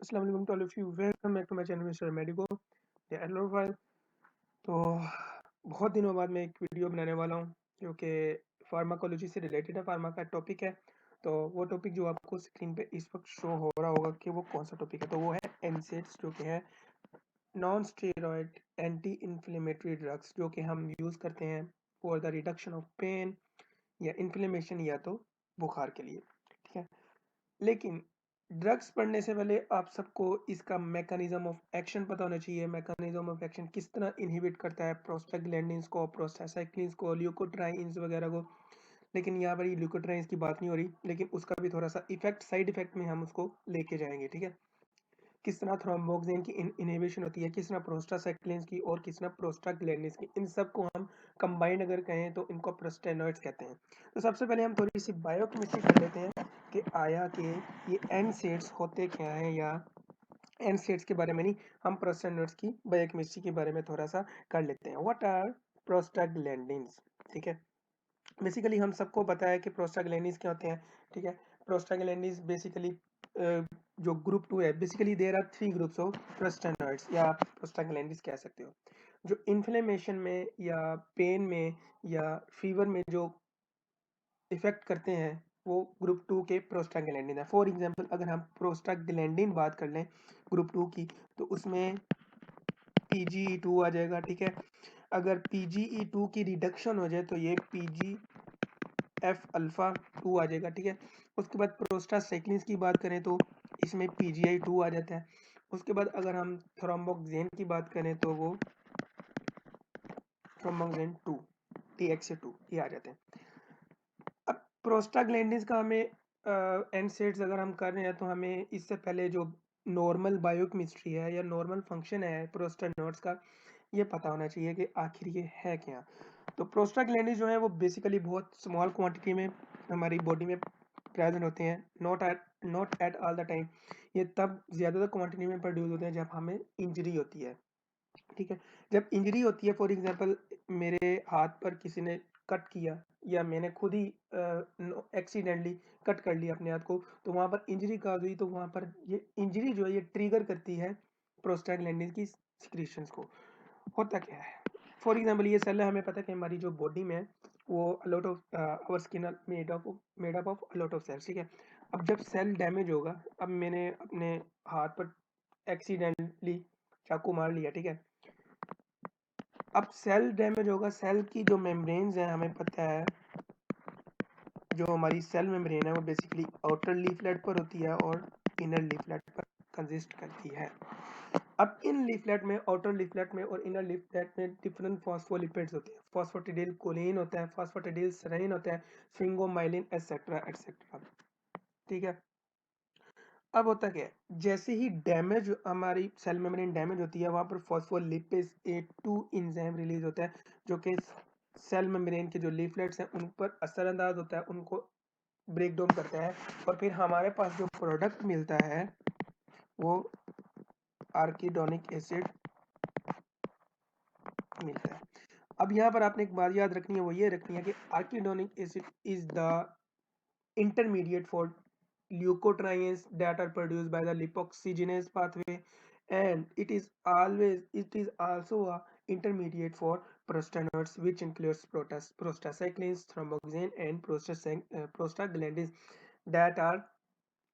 अस्सलाम वालेकुम to all of you, welcome back to my channel Mister Medico या एलोफाइल। तो बहुत दिनों बाद मैं एक वीडियो बनाने वाला हूँ जो कि फार्माकोलॉजी से रिलेटेड है, फार्मा का टॉपिक है। तो वो टॉपिक जो आपको स्क्रीन पे इस वक्त शो हो रहा होगा कि वो कौन सा टॉपिक है, तो वो है एनसेड्स, जो कि है non steroid anti inflammatory drugs, जो कि हम यूज़ करते हैं for the reduction of pain या इन्फ्लेमेशन या तो बुखार के लिए। ठीक है, लेकिन ड्रग्स पढ़ने से पहले आप सबको इसका मैकेनिज्म ऑफ एक्शन पता होना चाहिए। मैकेनिज्म ऑफ एक्शन किस तरह इनहिबिट करता है प्रोस्टाग्लैंडिन्स को, प्रोस्टासाइक्लिन्स को, ल्यूकोट्राइन्स वगैरह को। लेकिन यहाँ पर ये ल्यूकोट्राइन्स की बात नहीं हो रही, लेकिन उसका भी थोड़ा सा इफेक्ट, साइड इफेक्ट में हम उसको लेके जाएंगे। ठीक है, किस तरह थ्रोम्बोक्सिन की इनहिबिशन होती है, किस तरह प्रोस्टासाइक्लिन्स की और किस तरह प्रोस्टाग्लैंडिन्स की, इन सब को हम कंबाइंड अगर कहें तो इनको प्रोस्टेनॉइड्स कहते हैं। तो सबसे पहले हम थोड़ी सी बायोकेमिस्ट्री कर लेते हैं कि आया कि ये एनसेड्स होते क्या हैं, या एनसेड्स के बारे में नहीं, हम प्रोस्टेनॉइड्स की बायोकेमिस्ट्री के बारे में थोड़ा सा कर लेते हैं। What are prostaglandins? ठीक है, बेसिकली हम सबको पता है कि प्रोस्टाग्लैंडिन्स क्या होते हैं। ठीक है, प्रोस्टाग्लैंडिन्स बेसिकली जो ग्रुप 2 है, basically there are 3 groups of prostanoids, या आप प्रोस्टाग्लैंडिन्स कह सकते हो, जो इन्फ्लेमेशन में या पेन में या फीवर में जो इफेक्ट करते हैं, वो ग्रुप 2 के प्रोस्टाग्लैंडिन है। फॉर एग्जांपल, अगर हम प्रोस्टाग्लैंडिन बात कर लें ग्रुप 2 की, तो उसमें PGE2 आ जाएगा। ठीक है, अगर PGE2 की रिडक्शन हो जाए तो ये PGF अल्फा 2 आ जाएगा। ठीक है, उसके बाद प्रोस्टासाइक्लिन्स की बात करें तो इसमें PGI2 आ जाता है। उसके बाद अगर हम थ्रोम्बोक्सेन की बात करें तो वो थ्रोम्बोक्सेन 2 TXA2 ये आ जाते हैं। अब प्रोस्टाग्लैंडिन्स का हमें एनसेड्स अगर हम कर रहे हैं तो हमें इससे पहले जो नॉर्मल बायोकेमिस्ट्री है या नॉर्मल फंक्शन है प्रोस्टाग्लैंडिन्स का, ये पता होना चाहिए कि आखिर ये है क्या। तो प्रोस्टाग्लैंडिन्स जो है वो बेसिकली बहुत स्मॉल क्वांटिटी में हमारी बॉडी में प्रेजेंट होते हैं, not at all the time. ये तब ज़्यादातर क्वांटिटी में प्रोड्यूस होते हैं जब हमें इंजरी होती है। ठीक है, जब इंजरी होती है, फॉर एग्जांपल मेरे हाथ पर किसी ने कट किया या मैंने खुद ही एक्सीडेंटली कट कर लिया अपने हाथ को, तो वहाँ पर इंजरी काज हुई, तो वहाँ पर ये इंजरी जो है ये ट्रिगर करती है प्रोस्टाग्लैंडिन की सिक्रीशंस को। होता क्या है, फॉर एग्जांपल ये सेल है, हमें पता है कि हमारी जो बॉडी में वो a lot of our skin made up of a lot of cells. ठीक है, अब जब सेल डैमेज होगा, अब मैंने अपने हाथ पर एक्सीडेंटली चाकू मार लिया। ठीक है, अब सेल डैमेज होगा, सेल की जो मेम्ब्रेन्स हैं, हमें पता है जो हमारी सेल मेम्ब्रेन है वो बेसिकली आउटर लीफलेट पर होती है और इनर लीफलेट पर कंसिस्ट करती है। अब इन लीफलेट में, आउटर लीफलेट में और इनर लीफलेट में डिफरेंट फॉस्फोलिपिड्स होते हैं। फॉस्फेटिडिल कोलिन होता है, फॉस्फेटिडिल सेराइन होता है, स्फिंगोमाइलिन एक्सेट्रा एक्सेट्रा। ठीक है, अब होता क्या है, जैसे ही डैमेज, हमारी सेल मेम्ब्रेन डैमेज होती है, वहां पर फॉस्फोलिपिड्स A2 एंजाइम रिलीज होता है, जो कि सेल मेम्ब्रेन के जो लीफलेट्स हैं उन पर असरअंदाज होता है, उनको ब्रेक डाउन करता है, और फिर हमारे पास जो प्रोडक्ट मिलता है वो आर्किडोनिक एसिड मिलता है। अब यहाँ पर आपने एक बात याद रखनी है, वो ये रखनी है कि arachidonic acid is the intermediate for leukotrienes that are produced by the lipoxygenase pathway, and it is also a intermediate for prostanoids, which includes prostacyclins, thromboxane, and prostaglandins that are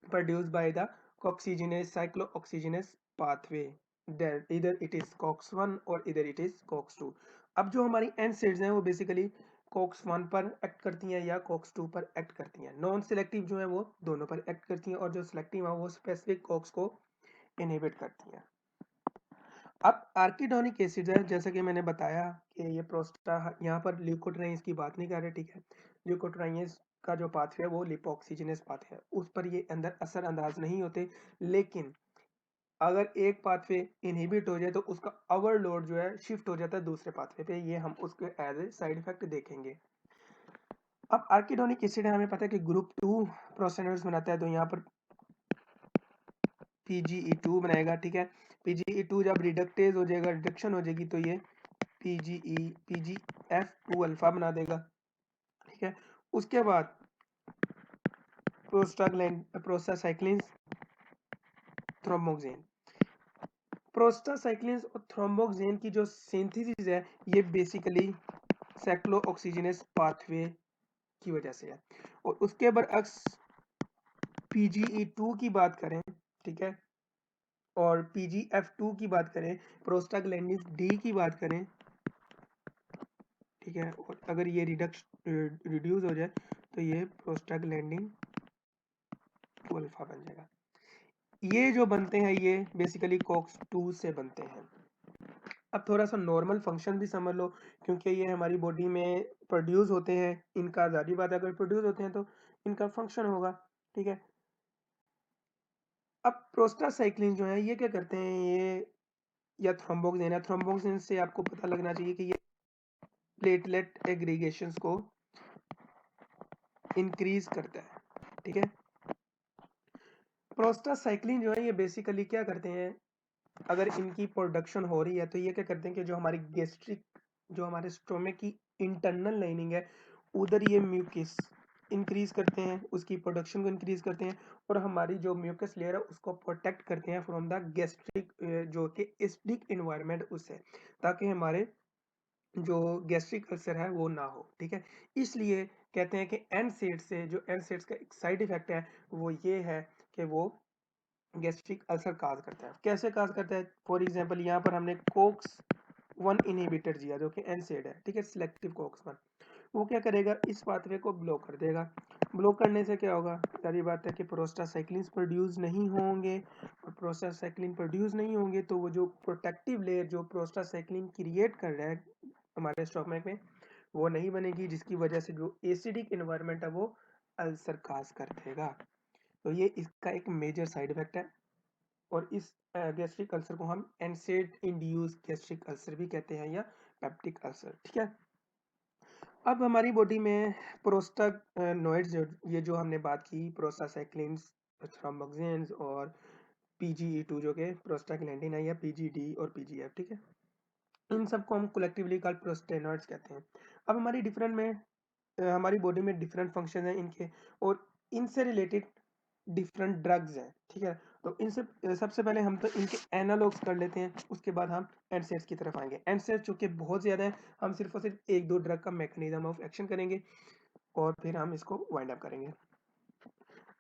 produced by the coxygenase cyclooxygenase pathway. That either it is COX1 or either it is COX2. अब जो हमारी NSAIDs हैं वो basically COX1 पर act करती हैं या COX2 पर एक्ट करती हैं। नॉन सिलेक्टिव जो है वो दोनों पर एक्ट करती हैं, और जो सिलेक्टिव है वो स्पेसिफिक COX को इनहिबिट करती हैं। अब आर्किडोनिक एसिड है, जैसा कि मैंने बताया कि ये प्रोस्टा, यहाँ पर ल्यूकोट्राइन्स की बात नहीं कर रहे। ठीक है, ल्यूकोट्राइन्स का जो पाथवे है वो लिपोक्सिजेनेस पाथवे है, उस पर ये अंदर असर अंदाज नहीं होते। लेकिन अगर एक पाथवे इनहिबिट हो जाए तो उसका ओवरलोड जो है शिफ्ट हो जाता है दूसरे पाथवे पे, ये हम उसके एज ए साइड इफेक्ट देखेंगे। अब आर्किडोनिक एसिड है, हमें पता है कि ग्रुप 2 प्रोस्टेनॉइड्स बनाता है, तो यहाँ पर PGE2 बनाएगा। ठीक है, PGE2 जब रिडक्टेज हो जाएगा, रिडक्शन हो जाएगी, तो ये PGF2 अल्फा बना देगा। ठीक है, उसके बाद प्रोस्टासाइक्लिन्स थ्रोम्बोक्सेन। प्रोस्टासाइक्लिन्स और थ्रोम्बोक्सेन की जो सिंथेसिस है ये बेसिकली साइक्लोऑक्सीजनेस पाथवे की वजह से है। और उसके बरअक्स PGE2 की बात करें, ठीक है, और PGF2 की बात करें, प्रोस्टाग्लैंडिन डी की बात करें, ठीक है, और अगर ये रिड्यूस हो जाए तो ये प्रोस्टाग्लैंडिन 2 अल्फा बन जाएगा। ये जो बनते हैं ये बेसिकली COX-2 से बनते हैं। अब थोड़ा सा नॉर्मल फंक्शन भी समझ लो, क्योंकि ये हमारी बॉडी में प्रोड्यूस होते हैं, इनका ज़ाहिर बात है अगर प्रोड्यूस होते हैं तो इनका फंक्शन होगा, ठीक है। अब प्रोस्टासाइक्लिन जो है ये क्या करते हैं, ये या थ्रोम्बोक्सेन है, थ्रोम्बोक्सेन से आपको पता लगना चाहिए कि ये प्लेटलेट एग्रीगेशंस को इंक्रीज करता है, ठीक है। प्रोस्टासाइक्लिन जो है ये बेसिकली क्या करते हैं, अगर इनकी प्रोडक्शन हो रही है तो ये क्या करते हैं कि जो हमारी गैस्ट्रिक, जो हमारे स्टोमक की इंटरनल लाइनिंग है उधर ये म्यूकस इंक्रीज करते हैं, उसकी प्रोडक्शन को इंक्रीज करते हैं और हमारी जो म्यूकस लेयर है उसको प्रोटेक्ट करते हैं फ्रॉम द गैस्ट्रिक जो कि एसिडिक एनवायरनमेंट उससे, ताकि हमारे जो गैस्ट्रिक अल्सर है वो ना हो, ठीक है। इसलिए कहते हैं कि NSAID से, जो NSAIDs का एक साइड इफेक्ट है वो ये है कि वो गैस्ट्रिक अल्सर काज करता है। कैसे काज करता है, फॉर एग्जांपल यहाँ पर हमने COX-1 इनहिबिटर दिया जो कि NSAID है, ठीक है, सिलेक्टिव COX-1। वो क्या करेगा, इस पाथवे को ब्लॉक कर देगा। ब्लॉक करने से क्या होगा, सारी बात है कि प्रोस्टासाइक्लिन्स प्रोड्यूस नहीं होंगे, और प्रोस्टासाइक्लिन प्रोड्यूस नहीं होंगे तो वो जो प्रोटेक्टिव लेयर जो प्रोस्टासाइक्लिन क्रिएट कर रहा है हमारे स्टोमक में वो नहीं बनेगी, जिसकी वजह से जो एसिडिक एनवायरनमेंट है वो अल्सर काज कर देगा। तो ये इसका एक मेजर साइड इफेक्ट है, और इस गैस्ट्रिक अल्सर को हम NSAID इंड्यूस गैस्ट्रिक अल्सर भी कहते हैं या पेप्टिक अल्सर, ठीक है। अब हमारी बॉडी में प्रोस्टाग्लैंडिन्स ये जो हमने बात की, प्रोस्टासाइक्लिन्स, थ्रोम्बोक्सेन्स और PGE2 जो कि प्रोस्टाग्लैंडिन है या PGD और PGF, ठीक है, इन सबको हम कलेक्टिवली कॉल्ड प्रोस्टेनॉइड्स कहते हैं। अब हमारी डिफरेंट में हमारी बॉडी में डिफरेंट फंक्शन हैं इनके, और इनसे रिलेटेड डिफरेंट ड्रग्स हैं, ठीक है। तो इनसे सबसे पहले हम तो इनके एनालॉग्स कर लेते हैं, उसके बाद हम NSAIDs की तरफ आएंगे। NSAIDs चूंकि बहुत ज्यादा है, हम सिर्फ और सिर्फ एक दो ड्रग का मैकेनिज्म ऑफ एक्शन करेंगे और फिर हम इसको वाइंड अप करेंगे।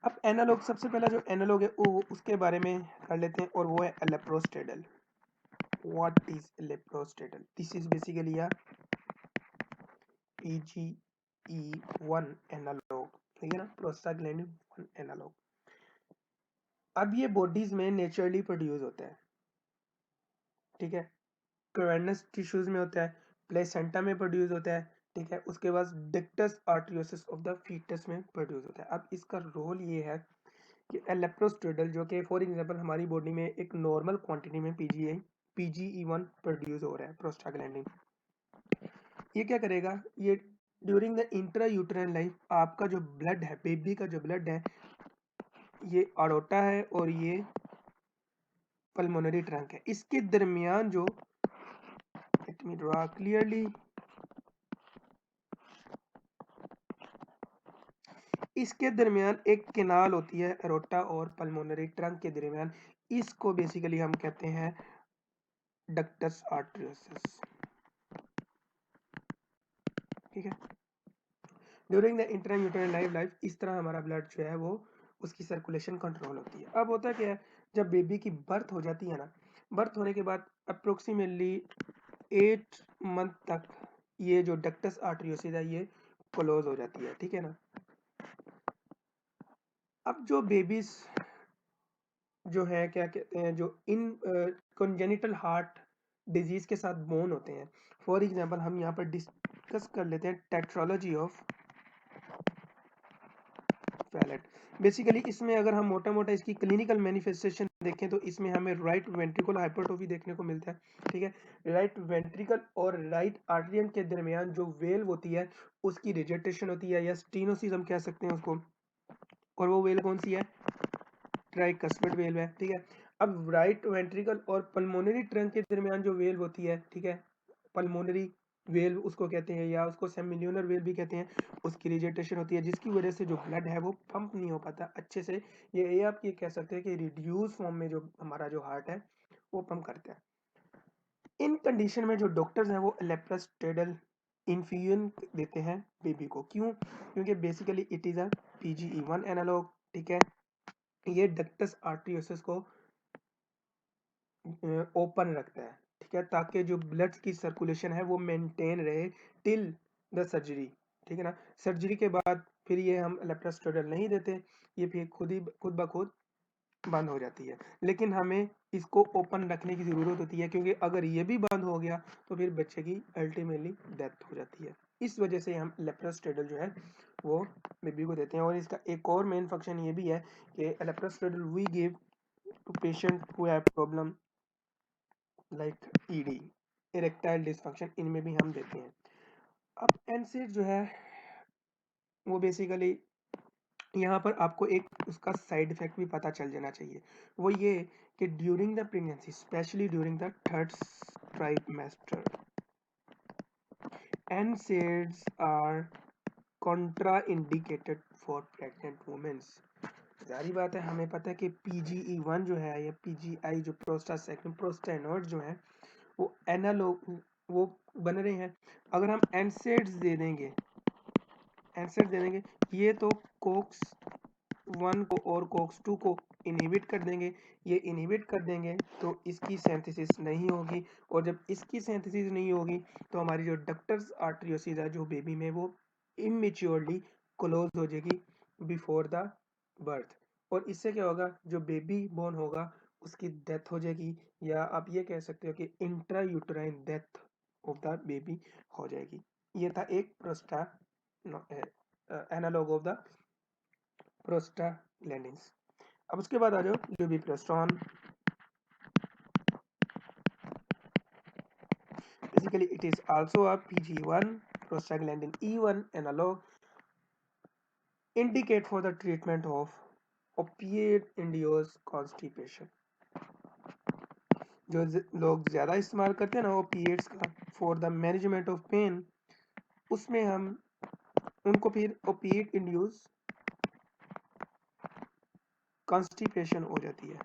अब एनालॉग, सबसे पहला जो एनालॉग है वो उसके बारे में कर लेते हैं, और वो है alprostadil. What is alprostadil? This is basically a PGE1 analogue, ठीक है ना, प्रोस्टाग्लैंडिन 1 एनालॉग। अब ये बॉडीज में नेचुरली प्रोड्यूस होता है, ठीक है, कैवर्नस टिश्यूज में होता है, प्लेसेंटा में प्रोड्यूस होता है, ठीक है, उसके बाद ductus arteriosus of the foetus में प्रोड्यूस होता है। अब इसका रोल ये है कि लेप्रोस्टेडल जो कि फॉर एग्जांपल हमारी बॉडी में एक नॉर्मल क्वांटिटी में PGE1 प्रोड्यूस हो रहा है प्रोस्टाग्लैंडिन, ये क्या करेगा, ये during the intra uterine life आपका जो ब्लड है, बेबी का जो ब्लड है, ये अरोटा है और ये पल्मोनरी ट्रंक है, इसके दरमियान जो, लेट मी ड्रा क्लियरली, इसके दरमियान एक केनाल होती है एरोटा और पल्मोनरी ट्रंक के दरमियान, इसको बेसिकली हम कहते हैं डक्टस आर्टरियोसिस, ठीक है। ड्यूरिंग द इंट्रायूटेराइन लाइफ इस तरह हमारा ब्लड जो है वो उसकी सर्कुलेशन कंट्रोल होती है। अब होता क्या है, जब बेबी की बर्थ हो जाती है ना, बर्थ होने के बाद अप्रोक्सीमेटली 8 मंथ तक ये जो डक्टस आर्टरियोसिस है ये क्लोज हो जाती है, ठीक है ना। अब जो बेबीज जो है क्या कहते हैं, जो इन कंजेनिटल हार्ट डिजीज के साथ बोर्न होते हैं, फॉर एग्जांपल हम यहाँ पर डिस्कस कर लेते हैं टेट्रोलॉजी ऑफ फैलेट। बेसिकली इसमें अगर हम मोटा मोटा इसकी क्लिनिकल मैनिफेस्टेशन देखें तो इसमें हमें राइट वेंट्रिकल हाइपरट्रोफी देखने को मिलता है, ठीक है। राइट वेंट्रिकल और राइट आर्टरियम के दरमियान जो वेल्व होती है उसकी रिजेक्टेशन होती है या स्टीनोसिस हम कह सकते हैं उसको, और वो वेल कौन सी है, ट्राइकस्पिड वेल्व है, ठीक है। अब राइट वेंट्रिकल और पल्मोनरी ट्रंक के दरमियान जो वेल्व होती है, ठीक है, पल्मोनरी वेल उसको कहते हैं, या उसको सेमिल्यूनर वेल भी कहते हैं, उसकी रिजेक्टेशन होती है, जिसकी वजह से जो ब्लड है वो पंप नहीं हो पाता अच्छे से। ये आप ये कह सकते हैं कि रिड्यूस फॉर्म में जो हमारा जो हार्ट है वो पंप करता है। इन कंडीशन में जो डॉक्टर्स हैं वो लेप्रोस्टेडल इन्फ्यूजन देते हैं बेबी को। क्यों? क्योंकि basically it is a PGE1 analogue, ठीक है। ये डक्टस आर्टरियोसिस को ओपन रखता है, ठीक है, ताकि जो ब्लड की सर्कुलेशन है वो मेंटेन रहे टिल द सर्जरी, ठीक है ना। सर्जरी के बाद फिर ये हम लेप्रोस्टेडल नहीं देते, ये फिर खुद ब खुद बंद हो जाती है। लेकिन हमें इसको ओपन रखने की ज़रूरत होती है, क्योंकि अगर ये भी बंद हो गया तो फिर बच्चे की अल्टीमेटली डेथ हो जाती है। इस वजह से हम लेप्रोस्टेडल जो है वो बेबी को देते हैं। और इसका एक और मेन फंक्शन ये भी है कि alprostadil we give to patient who have problem like ED, erectile dysfunction, इनमें भी हम देते हैं। अब एनसेड जो है वो बेसिकली यहाँ पर आपको एक उसका साइड इफेक्ट भी पता चल जाना चाहिए। वो ये कि during the pregnancy, specially during the third trimester, NSAIDs are contraindicated for pregnant womens. जारी बात है, हमें पता है कि PGE1 जो है या PGI जो प्रोस्टासाग्लैंडिन प्रोस्टेनोइड जो है वो एनालॉग वो बन रहे हैं। अगर हम NSAIDs दे देंगे, ये तो कोक्स 1 को और कोक्स 2 को इनहिबिट कर देंगे। ये इनहिबिट कर देंगे तो इसकी सिंथेसिस नहीं होगी, और जब इसकी सिंथेसिस नहीं होगी तो हमारी जो डक्टस आर्टरियोसिस है जो बेबी में वो इमेच्योरली क्लोज हो जाएगी बिफोर द बर्थ। और इससे क्या होगा, जो बेबी बोर्न होगा उसकी डेथ हो जाएगी, या आप ये कह सकते हो कि intra uterine death of the baby हो जाएगी। ये था एक prosta analogue of the prostaglandins. अब उसके बाद आ जाओ lubiprostone. Basically it is also a PGE1 prostaglandin E1 analog, indicate for the treatment of opiate induced constipation। जो लोग ज्यादा इस्तेमाल करते हैं ना ओपिएट्स का for the management of pain, उसमें हम उनको फिर ओपिएट इंड्यूस कॉन्स्टिपेशन हो जाती है,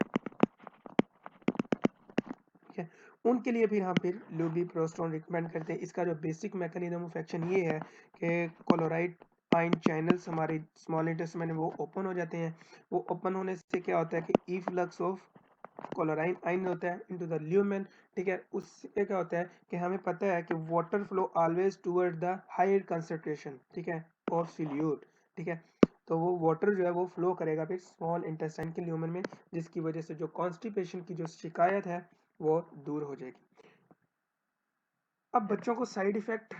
ठीक है। उनके लिए फिर हम फिर ल्यूबिप्रोस्टोन रिकमेंड करते हैं। इसका जो बेसिक मैकेनिज्म ऑफ एक्शन ये है कि क्लोराइड आयन चैनल्स हमारे स्मॉल इंटेस्टाइन में वो ओपन हो जाते हैं। वो ओपन होने से क्या होता है कि इफ्लक्स ऑफ क्लोराइन आयन होता है इनटू द ल्यूमेन, ठीक है। उससे क्या होता है कि हमें पता है कि water flow always toward the higher concentration, ठीक है, ऑफ सोल्यूट, ठीक है। तो वो वाटर जो है वो फ्लो करेगा फिर स्मॉल इंटेस्टाइन के ल्यूमेन में, जिसकी वजह से जो कॉन्स्टिपेशन की जो शिकायत है वो दूर हो जाएगी। अब बच्चों को साइड इफेक्ट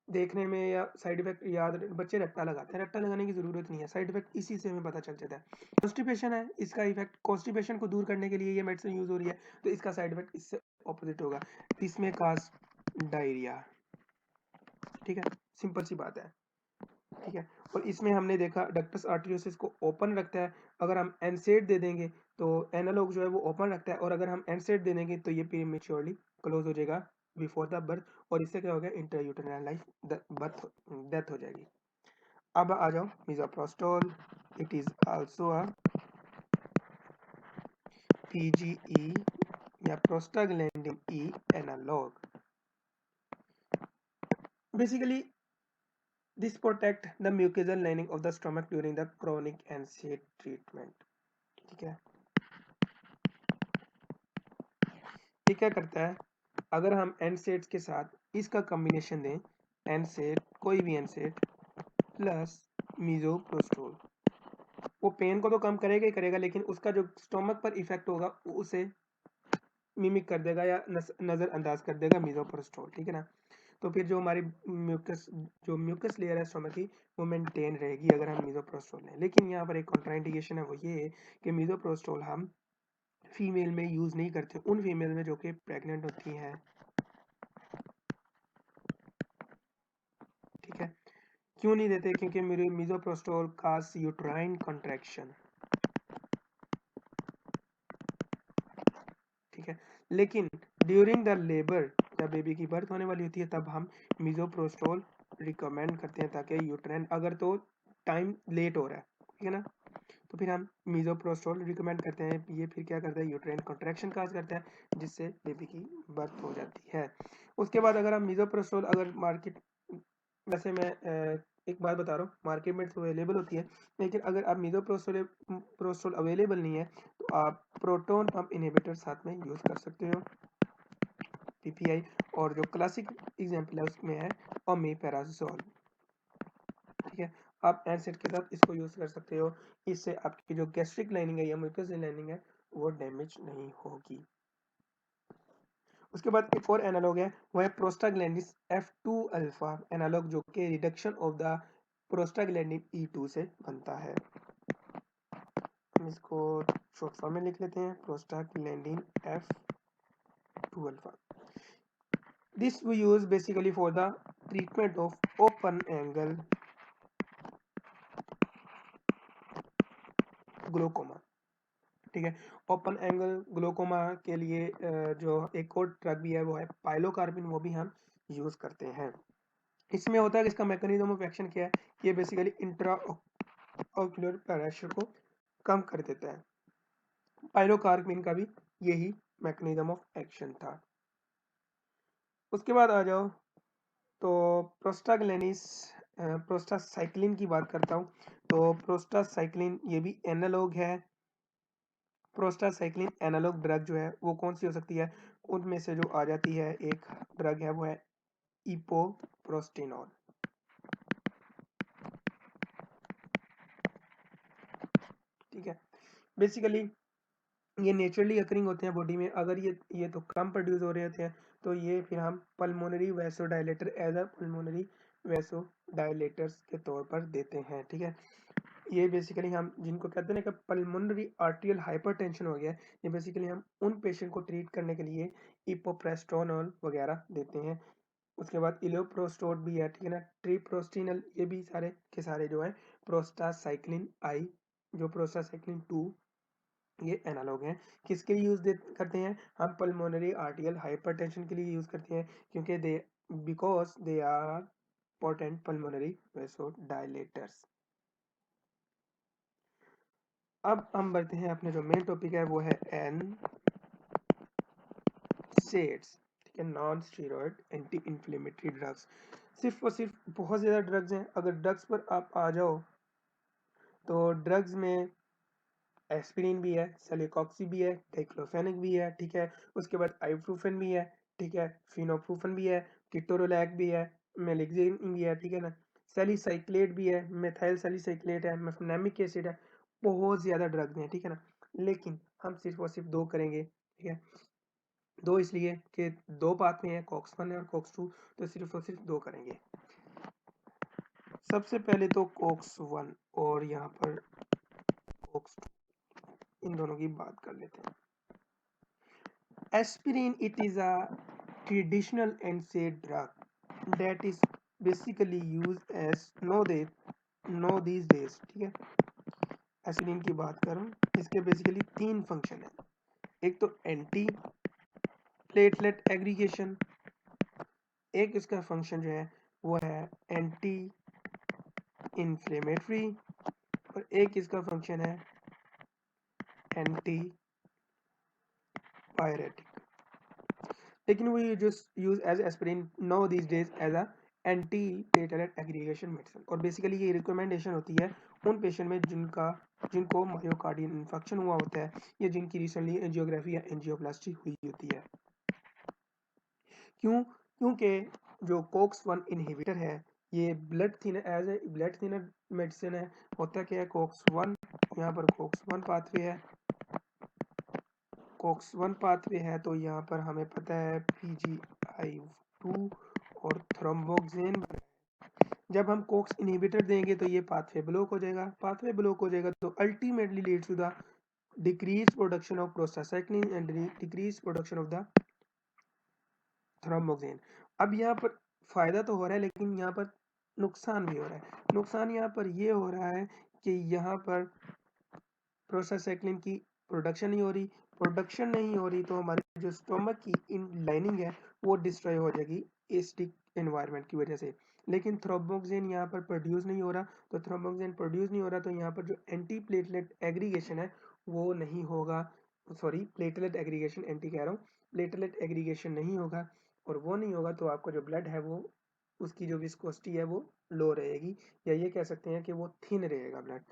देखने में या साइड इफेक्ट याद, बच्चे रट्टा लगाते हैं, रट्टा लगाने की जरूरत नहीं है, साइड इफेक्ट इसी से हमें पता चल जाता है। कॉन्स्टिपेशन है, इसका इफेक्ट कॉन्स्टिपेशन को दूर करने के लिए ये मेडिसिन यूज हो रही है, तो इसका साइड इफेक्ट इससे ऑपोजिट होगा, इसमें काज डायरिया, ठीक है, सिंपल सी बात है, ठीक है। और इसमें हमने देखा डक्टस आर्टरियोसिस को ओपन रखता है। अगर हम एनसेड दे देंगे तो एनालॉग जो है वो ओपन रखता है, और अगर हम एनसेड दे देंगे तो ये प्रीमेच्योरली क्लोज हो जाएगा बिफोर द बर्थ, और इससे क्या होगा इंट्रायूटेराइन लाइफ बर्थ डेथ हो जाएगी। अब आ जाओ misoprostol, it is also a PGE या prostaglandin E analogue. Basically this protect the mucosal lining of the stomach during the chronic NSAID treatment, ठीक है। ये क्या करता है, अगर हम NSAIDs के साथ इसका कॉम्बिनेशन दें, NSAID कोई भी NSAID प्लस मिज़ोप्रोस्टोल, वो पेन को तो कम करेगा ही करेगा, लेकिन उसका जो स्टोमक पर इफेक्ट होगा वो उसे मिमिक कर देगा या नजरअंदाज कर देगा मिज़ोप्रोस्टोल, ठीक है ना। तो फिर जो हमारी म्यूकस लेयर है स्टोमक की वो मेंटेन रहेगी अगर हम मिज़ोप्रोस्टोल लें। लेकिन यहाँ पर एक कॉन्ट्राइंडिकेशन है, वो ये है कि मिज़ोप्रोस्टोल हम फीमेल में यूज़ नहीं करते, उन फीमेल में जो कि प्रेग्नेंट होती हैं, ठीक है। क्यों नहीं देते? क्योंकि मेरे मिज़ोप्रोस्टोल काज यूट्राइन कॉन्ट्रैक्शन, ठीक है। लेकिन ड्यूरिंग द लेबर जब बेबी की बर्थ होने वाली होती है तब हम मिसोप्रोस्टोल रिकमेंड करते हैं, ताकि यूट्राइन अगर तो टाइम लेट हो रहा है, ठीक है ना, तो फिर हम मिसोप्रोस्टोल रिकमेंड करते हैं। ये फिर क्या करता है, यूट्राइन कॉन्ट्रैक्शन काज करता है, जिससे बेबी की बर्थ हो जाती है। उसके बाद अगर हम मिसोप्रोस्टोल अगर मार्केट, वैसे मैं एक बात बता रहा हूँ, मार्केट में तो अवेलेबल होती है, लेकिन अगर आप मिसोप्रोस्टोल अवेलेबल नहीं है तो आप प्रोटोन पंप इनहिबिटर साथ में यूज़ कर सकते हो, पीपीआई। और जो क्लासिक एग्जांपल है उसमें है ओमेपेराजोल, ठीक है। आप एसिड के साथ इसको यूज़ कर सकते हो, इससे आपकी जो गैस्ट्रिक लाइनिंग है या म्यूकस लाइनिंग है वो डैमेज नहीं होगी। उसके बाद एक और एनालॉग है, वो है प्रोस्टाग्लैंडिन F2 अल्फा एनालॉग, जो कि reduction of the prostaglandin E2 से बनता है। हम इसको शॉर्ट फॉर्म में लिख लेते हैं, prostaglandin F2 alpha. This we use basically for the treatment of open angle glaucoma, ठीक है। ओपन एंगल ग्लोकोमा के लिए जो एक और ड्रग भी है वो है पाइलोकार्बिन, वो भी हम यूज करते हैं। इसमें होता है कि इसका मैकेनिज्म ऑफ एक्शन क्या है, ये बेसिकली इंट्रा ऑक्यूलर प्रेशर को कम कर देता है। पाइलोकार्बिन का भी यही मैकेनिज्म ऑफ एक्शन था। उसके बाद आ जाओ तो प्रोस्टासाइक्लिन की बात करता हूँ। तो प्रोस्टासाइक्लिन ये भी एनालॉग है। प्रोस्टासाइक्लिन एनालॉग ड्रग जो है वो कौन सी हो सकती है, उनमें से जो आ जाती है एक ड्रग है वो है इपोप्रोस्टिनोल, ठीक है। बेसिकली ये नेचुरली अकरिंग होते हैं बॉडी में, अगर ये तो कम प्रोड्यूस हो रहे होते हैं तो ये फिर हम pulmonary vasodilator as a pulmonary vasodilators के तौर पर देते हैं, ठीक है। ये बेसिकली हम जिनको कहते हैं ना कि पल्मोनरी आर्टियल हाइपरटेंशन हो गया, ये बेसिकली हम उन पेशेंट को ट्रीट करने के लिए इपोप्रेस्टोनोल वगैरह देते हैं। उसके बाद इलोप्रोस्टोड भी है, ठीक है ना, ट्रीप्रोस्टिनल, ये भी सारे के सारे जो है प्रोस्टासाइक्लिन आई, जो प्रोस्टासाइक्लिन 2 ये एनालॉग हैं। किसके लिए यूज करते हैं, हम पल्मोनरी आर्टियल हाइपरटेंशन के लिए यूज करते हैं, क्योंकि because they are potent pulmonary vasodilators. अब हम बढ़ते हैं, अपने जो मेन टॉपिक है वो है NSAIDs, ठीक है, non steroid anti inflammatory drugs. सिर्फ और सिर्फ बहुत ज़्यादा ड्रग्स हैं। अगर ड्रग्स पर आप आ जाओ तो ड्रग्स में एस्पिरिन भी है, सेलिकॉक्सी भी है, डाइक्लोफेनेक भी है, ठीक है। उसके बाद आइब्रूफेन भी है, ठीक है, फिनोप्रूफन भी है, किटोरोलैक भी है, मेलिक्जिन भी है, ठीक है ना, सैलिसाइक्लेट भी है, मेथाइल सैलिसाइक्लेट है, मेफनेमिक एसिड है। बहुत ज़्यादा ड्रग्स हैं, ठीक है ना, लेकिन हम सिर्फ और सिर्फ दो करेंगे, ठीक है। दो इसलिए कि दो पाथवे हैं, कॉक्स 1 और कॉक्स 2, तो सिर्फ और सिर्फ दो करेंगे। सबसे पहले तो कॉक्स 1 और यहाँ पर कॉक्स 2, इन दोनों की बात कर लेते हैं। Aspirin, it is a traditional NSAID drug that is basically used as no these days, ठीक है। एस्पिरिन की बात करूं, इसके बेसिकली तीन फंक्शन है। एक तो एंटी प्लेटलेट एग्रीगेशन, एक इसका फंक्शन जो है वो है एंटी इन्फ्लेमेटरी, और एक इसका फंक्शन है एंटी पायरेटिक। लेकिन we just use as aspirin now these days as a anti platelet aggregation medicine. और बेसिकली ये रिकमेंडेशन होती है उन पेशेंट में जिनको मायोकार्डियल इन्फेक्शन हुआ होता है, या जिनकी रिसेंटली एंजियोग्राफी या एंजियोप्लास्टी हुई होती है। क्योंकि जो कोक्स 1 इनहिबिटर है ये blood thinner as a blood thinner medicine है। होता क्या है, कोक्स 1, यहाँ पर कोक्स 1 पाथवे है, कोक्स 1 पाथवे है, तो यहाँ पर हमें पता है PGI2 और थ्रोम्बोक्सेन। जब हम कोक्स इनहिबिटर देंगे तो ये पाथवे ब्लॉक हो जाएगा, पाथवे ब्लॉक हो जाएगा तो ultimately leads to the decrease production of prostacyclin and decrease production of the thromboxane. अब यहाँ पर फायदा तो हो रहा है, लेकिन यहाँ पर नुकसान भी हो रहा है। नुकसान यहाँ पर ये हो रहा है कि यहाँ पर प्रोस्टासाइक्लिन की प्रोडक्शन नहीं हो रही, प्रोडक्शन नहीं हो रही तो हमारी जो स्टोमक की इन लाइनिंग है वो डिस्ट्रॉय हो जाएगी एसिडिक एनवायरनमेंट की वजह से। लेकिन थ्रोम्बोक्सिन यहाँ पर प्रोड्यूस नहीं हो रहा, तो थ्रोम्बोक्सिन प्रोड्यूस नहीं हो रहा तो यहाँ पर जो एंटी प्लेटलेट एग्रीगेशन है वो नहीं होगा, सॉरी प्लेटलेट एग्रीगेशन एंटी कह रहा हूँ, प्लेटलेट एग्रीगेशन नहीं होगा, और वो नहीं होगा तो आपका जो ब्लड है वो उसकी जो विस्कोसिटी है वो लो रहेगी, या ये कह सकते हैं कि वो थिन रहेगा ब्लड।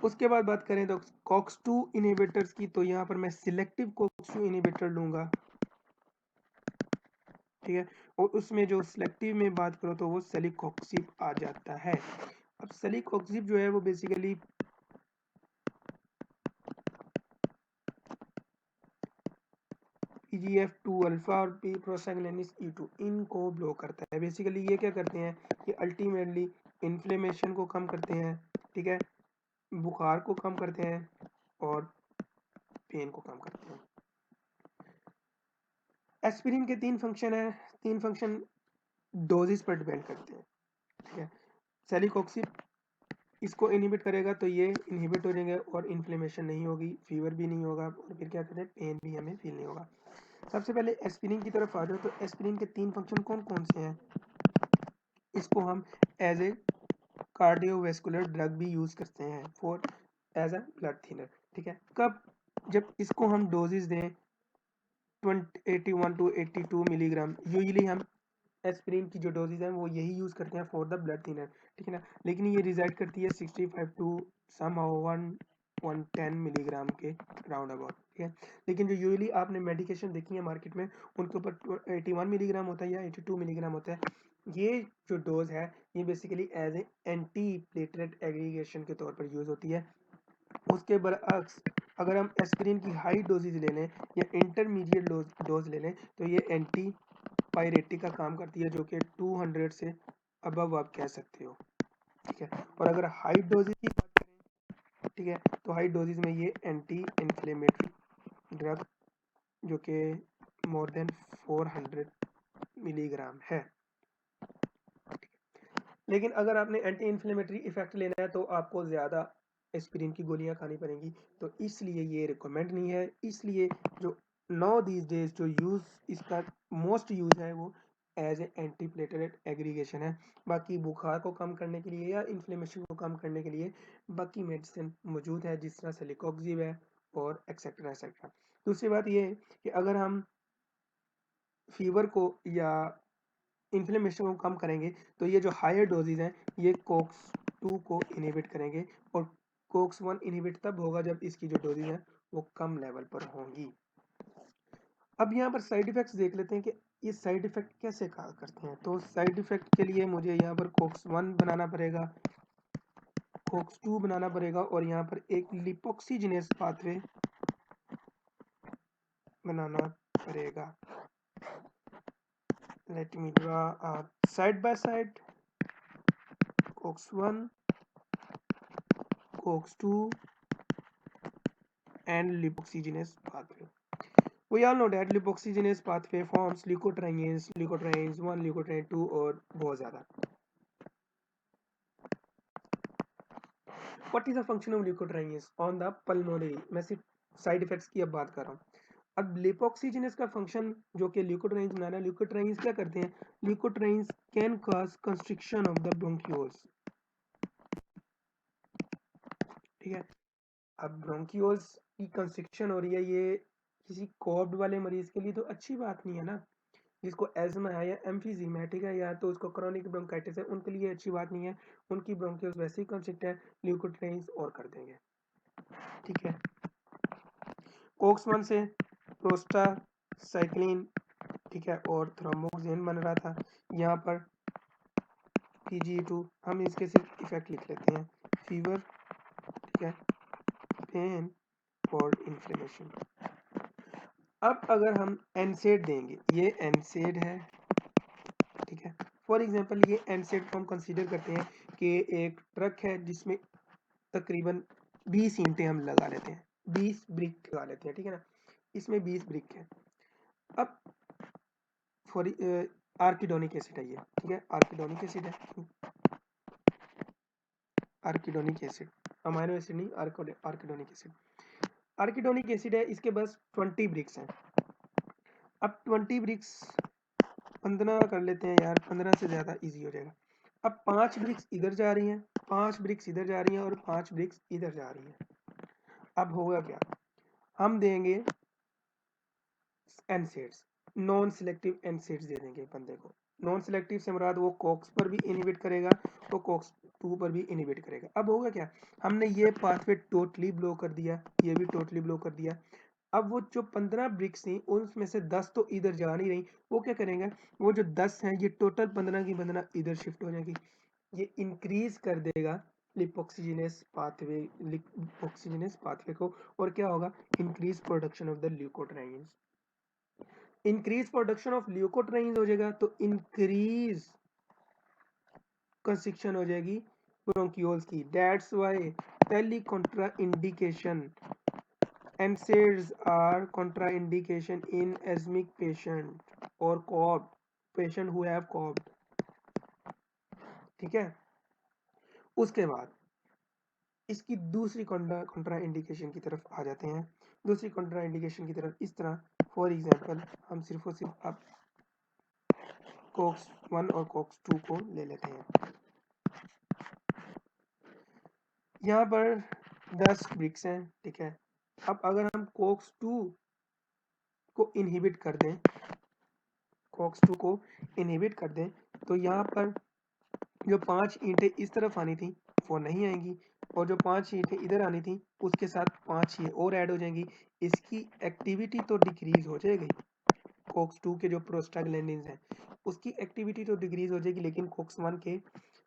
उसके बाद बात करें तो कॉक्स-2 इनहिबिटर्स की, तो यहाँ पर मैं सिलेक्टिव कॉक्स-2 इनहिबिटर लूंगा, ठीक है, और उसमें जो सिलेक्टिव में बात करो तो वो सेलिकॉक्सिब आ जाता है। अब सेलिकॉक्सिब जो है वो बेसिकली PGF2 अल्फा और प्रोस्टाग्लैंडिन E2 इनको ब्लॉक करता है। बेसिकली ये क्या करते हैं कि अल्टीमेटली इन्फ्लेमेशन को कम करते हैं, ठीक है, बुखार को कम करते हैं और पेन को कम करते हैं। एस्पिरिन के 3 फंक्शन है, 3 फंक्शन डोजेस पर डिपेंड करते हैं, ठीक है। सेलिकॉक्सिब इसको इनहिबिट करेगा तो ये इनहिबिट हो जाएंगे और इन्फ्लेमेशन नहीं होगी, फीवर भी नहीं होगा, और फिर क्या कहते हैं पेन भी हमें फील नहीं होगा। सबसे पहले एस्पिरिन की तरफ आ जाओ तो एस्पिरिन के 3 फंक्शन कौन कौन से हैं। इसको हम एज ए कार्डियोवैस्कुलर ड्रग भी यूज करते हैं for as a blood thinner, ठीक है। कब, जब इसको हम डोजेस दें 81 टू 82 मिलीग्राम, यूजली हम एस्पिरिन की जो डोजेज हैं वो यही यूज करते हैं फॉर द ब्लड थिनर, ठीक है ना। लेकिन ये रिजाइड करती है 65 टू समहाउ 110 मिलीग्राम के राउंड अबाउट, ठीक है। लेकिन जो यूजली आपने मेडिकेशन देखी है मार्केट में उनके ऊपर 81 मिलीग्राम होता है या 82 मिलीग्राम होता है। ये जो डोज है ये basically as a anti platelet aggregation के तौर पर यूज होती है। उसके बरअक्स अगर हम एस्पिरिन की हाई डोजेज ले लें या इंटरमीडिएट डोज ले लें तो ये एंटी पायरेटिक का काम करती है, जो कि 200 से अबव आप कह सकते हो, ठीक है। और अगर हाई डोजेज की बात करें, ठीक है, तो हाई डोजेज में ये एंटी इन्फ्लेमेटरी ड्रग जो कि मोर देन 400 मिलीग्राम है। लेकिन अगर आपने एंटी इन्फ्लेमेटरी इफेक्ट लेना है तो आपको ज़्यादा एस्पिरिन की गोलियां खानी पड़ेंगी, तो इसलिए ये रिकमेंड नहीं है। इसलिए जो नाउ दीज डेज जो यूज़ इसका मोस्ट यूज़ है वो as a anti platelet aggregation है। बाकी बुखार को कम करने के लिए या इन्फ्लेमेशन को कम करने के लिए बाकी मेडिसिन मौजूद है, जिस तरह सेलिकॉक्सिब है और एक्सेट्रा एक्सेट्रा। दूसरी बात ये है कि अगर हम फीवर को या इन्फ्लेमेशन को कम करेंगे तो ये जो हायर डोजेज हैं ये कोक्स-2 को इनहिबिट करेंगे, और कोक्स-1 इनहिबिट तब होगा जब इसकी जो डोजेज हैं वो कम लेवल पर होंगी। अब यहाँ पर साइड इफेक्ट्स देख लेते हैं कि ये साइड इफेक्ट कैसे काम करते हैं। तो साइड इफेक्ट के लिए मुझे यहाँ पर कोक्स-1 बनाना पड़ेगा, कोक्स-2 बनाना पड़ेगा, और यहाँ पर एक लिपोक्सिजीनेस पाथवे बनाना पड़ेगा। Let me draw side by side COX one, COX two and lipoxygenase pathway. We all know that lipoxygenase pathway forms leukotrienes, leukotrienes 1, leukotriene 2 और बहुत ज़्यादा. What is the function of leukotrienes on the pulmonary? मैं सिर्फ side effects की अब बात कर रहा हूँ। अब लिपोक्सिजीनेस का फंक्शन जो कि ल्यूकोट्राइन्स बनाना है, ल्यूकोट्राइन्स क्या करते हैं, leukotrienes can cause constriction of the bronchioles, ठीक है। अब ब्रोंक्यूल्स की कंस्ट्रिक्शन हो रही है, ये किसी कोव्ड वाले मरीज के लिए तो अच्छी बात नहीं है ना, जिसको एज़मा है या एम्फीजीमा है, ठीक है, या तो उसको क्रोनिक ब्रोंकाइटिस है, उनके लिए अच्छी बात नहीं है। उनकी ब्रोंकियल्स वैसे ही कंस्ट्रिक्ट है, ल्यूकोट्राइन्स और कर देंगे, ठीक है। कोक्स-1 से प्रोस्टासाइक्लिन, ठीक है, और थ्रोम्बोक्सिन बन रहा था। यहाँ पर PGE2 हम इसके सिर्फ इफेक्ट लिख लेते हैं, फीवर, ठीक है, पेन और इन्फ्लेमेशन। अब अगर हम एनसेड देंगे, ये एनसेड है, ठीक है। फॉर एग्जांपल ये एनसेड को हम कंसीडर करते हैं कि एक ट्रक है जिसमें तकरीबन 20 ईंटें हम लगा लेते हैं, 20 ब्रिक लगा लेते हैं, ठीक है ना। इसमें 20 ब्रिक है। अब फॉर आर्किडोनिक एसिड है ये, ठीक है, आर्किडोनिक एसिड है, आर्किडोनिक एसिड, अमाइनो एसिड नहीं, आर्किडोनिक एसिड। आर्किडोनिक एसिड है, इसके पास 20 ब्रिक्स हैं। अब 20 ब्रिक्स 15 कर लेते हैं यार, 15 से ज़्यादा इजी हो जाएगा। अब 5 ब्रिक्स इधर जा रही हैं, 5 ब्रिक्स इधर जा रही हैं और 5 ब्रिक्स इधर जा रही हैं। अब होगा क्या, हम देंगे एनसेड्स, नॉन सिलेक्टिव एनसेड्स दे देंगे बंदे को। नॉन सिलेक्टिव से मुराद वो कॉक्स पर भी इनहिबिट करेगा, वो कॉक्स 2 पर भी इनहिबिट करेगा। अब होगा क्या, हमने ये पाथवे टोटली ब्लो कर दिया, ये भी टोटली ब्लो कर दिया। अब वो जो 15 ब्रिक्स थी उनमें से 10 तो इधर जा नहीं रही, वो क्या करेंगे, वो जो 10 हैं ये टोटल 15 की 15 इधर शिफ्ट हो जाएगी। ये इंक्रीज कर देगा लिपोक्सिजिनेस पाथवे को, और क्या होगा, increase production of the leukotrienes. Increase production of leukotrienes हो जाएगा तो इंक्रीज कंस्ट्रिक्शन हो जाएगी ब्रोंक्यूल्स की। दैट्स व्हाई पहली Contra indication, NSAIDs are contraindication in asthmatic patient or COPD patient who have COPD। ठीक है, उसके बाद इसकी दूसरी कॉन्ट्रा इंडिकेशन की तरफ आ जाते हैं। दूसरी कॉन्ट्रा इंडिकेशन की तरफ इस तरह, फॉर एग्जांपल हम सिर्फ और सिर्फ अब कोक्स 1 और कोक्स 2 को ले लेते हैं। यहाँ पर 10 ब्रिक्स हैं, ठीक है। अब अगर हम कोक्स 2 को इनहिबिट कर दें, कोक्स 2 को इनहिबिट कर दें, तो यहाँ पर जो 5 ईंटें इस तरफ आनी थी वो नहीं आएंगी, और जो 5 ईंटें इधर आनी थी उसके साथ 5 ये और ऐड हो जाएंगी। इसकी एक्टिविटी तो डिक्रीज हो जाएगी, कोक्स 2 के जो प्रोस्टाग्लैंडिन्स हैं उसकी एक्टिविटी तो डिक्रीज हो जाएगी, लेकिन कोक्स 1 के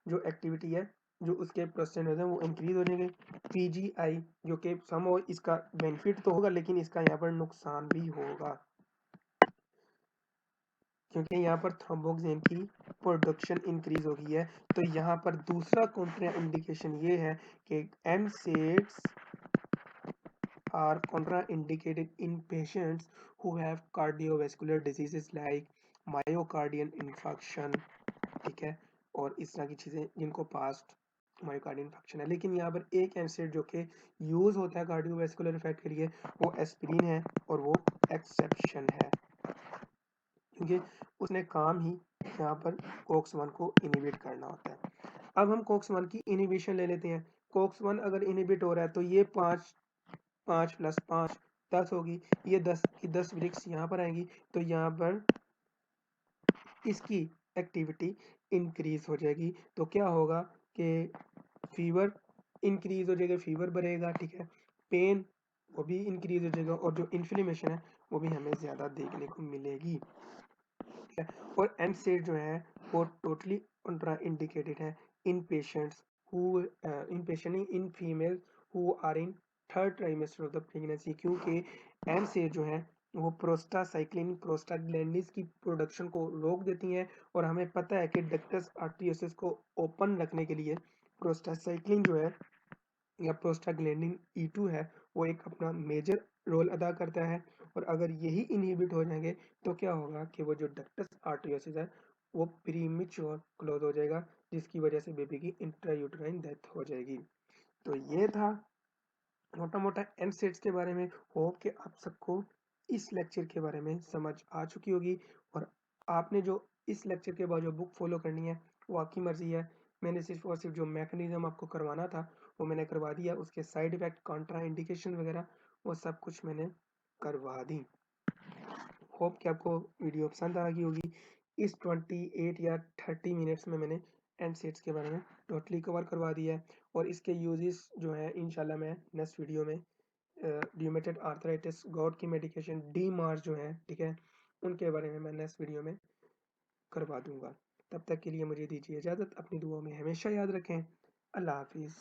जो एक्टिविटी है, जो उसके प्रोस्टेग्लैंडिन्स हैं वो इंक्रीज हो जाएंगे। PGI जो कि सम इसका बेनिफिट तो होगा, लेकिन इसका यहाँ पर नुकसान भी होगा, क्योंकि यहाँ पर थ्रोम्बोक्सिन की प्रोडक्शन इंक्रीज हो गई है। तो यहाँ पर दूसरा कॉन्ट्रा इंडिकेशन ये है कि NSAIDs are contraindicated in patients who have cardiovascular diseases like myocardial infarction, ठीक है, और इस तरह की चीज़ें जिनको पास्ट मायोकार्डियल इन्फेक्शन है। लेकिन यहाँ पर एक एसिड जो कि यूज़ होता है कार्डियोवैस्कुलर इफेक्ट के लिए, वो एस्पिरिन है, और वो एक्सेप्शन है, क्योंकि उसने काम ही यहाँ पर कोक्स 1 को इनहिबिट करना होता है। अब हम कोक्स 1 की इनहिबिशन ले लेते हैं। कोक्स 1 अगर इनहिबिट हो रहा है तो ये 5 5 प्लस 5 10 होगी, ये 10 की 10 ब्रिक्स यहाँ पर आएंगी, तो यहाँ पर इसकी एक्टिविटी इंक्रीज हो जाएगी। तो क्या होगा कि फीवर इंक्रीज हो जाएगा, फीवर बढ़ेगा, ठीक है, पेन वो भी इंक्रीज हो जाएगा, और जो इन्फ्लेमेशन है वो भी हमें ज़्यादा देखने को मिलेगी, ठीक है। और NSAID जो है वो टोटली कॉन्ट्रा इंडिकेटेड है in patients who in female who are in third trimester of the pregnancy, क्योंकि NSAID जो है वो प्रोस्टासाइक्लिन प्रोस्टाग्लैंडिन्स की प्रोडक्शन को रोक देती हैं, और हमें पता है कि डक्टस आर्टरियोसिस को ओपन रखने के लिए प्रोस्टासाइक्लिन जो है या प्रोस्टाग्लैंडिन E2 है वो एक अपना मेजर रोल अदा करता है। और अगर यही इनहिबिट हो जाएंगे तो क्या होगा कि वो जो डक्टस आर्टरियोसिस है वो प्रीमेच्योर क्लोज हो जाएगा, जिसकी वजह से बेबी की इंट्रायूटेराइन डेथ हो जाएगी। तो ये था मोटा मोटा NSAIDs के बारे में। होप कि आप सबको इस लेक्चर के बारे में समझ आ चुकी होगी, और आपने जो इस लेक्चर के बाद जो बुक फॉलो करनी है वो आपकी मर्जी है। मैंने सिर्फ और सिर्फ जो मैकेनिज्म आपको करवाना था वो मैंने करवा दिया, उसके साइड इफेक्ट कॉन्ट्रा इंडिकेशन वगैरह वो सब कुछ मैंने करवा दी। होप कि आपको वीडियो पसंद आ गई होगी। इस 28 या 30 मिनट्स में मैंने NSAIDs के बारे में टोटली कवर करवा दिया है, और इसके यूजेस जो है इंशाल्लाह मैं नेक्स्ट वीडियो में रियूमेटॉइड आर्थराइटिस, गॉट की मेडिकेशन, DMARS जो है, ठीक है, उनके बारे में मैं नेक्स्ट वीडियो में करवा दूंगा। तब तक के लिए मुझे दीजिए इजाज़त, अपनी दुआओं में हमेशा याद रखें। अल्लाह हाफिज़।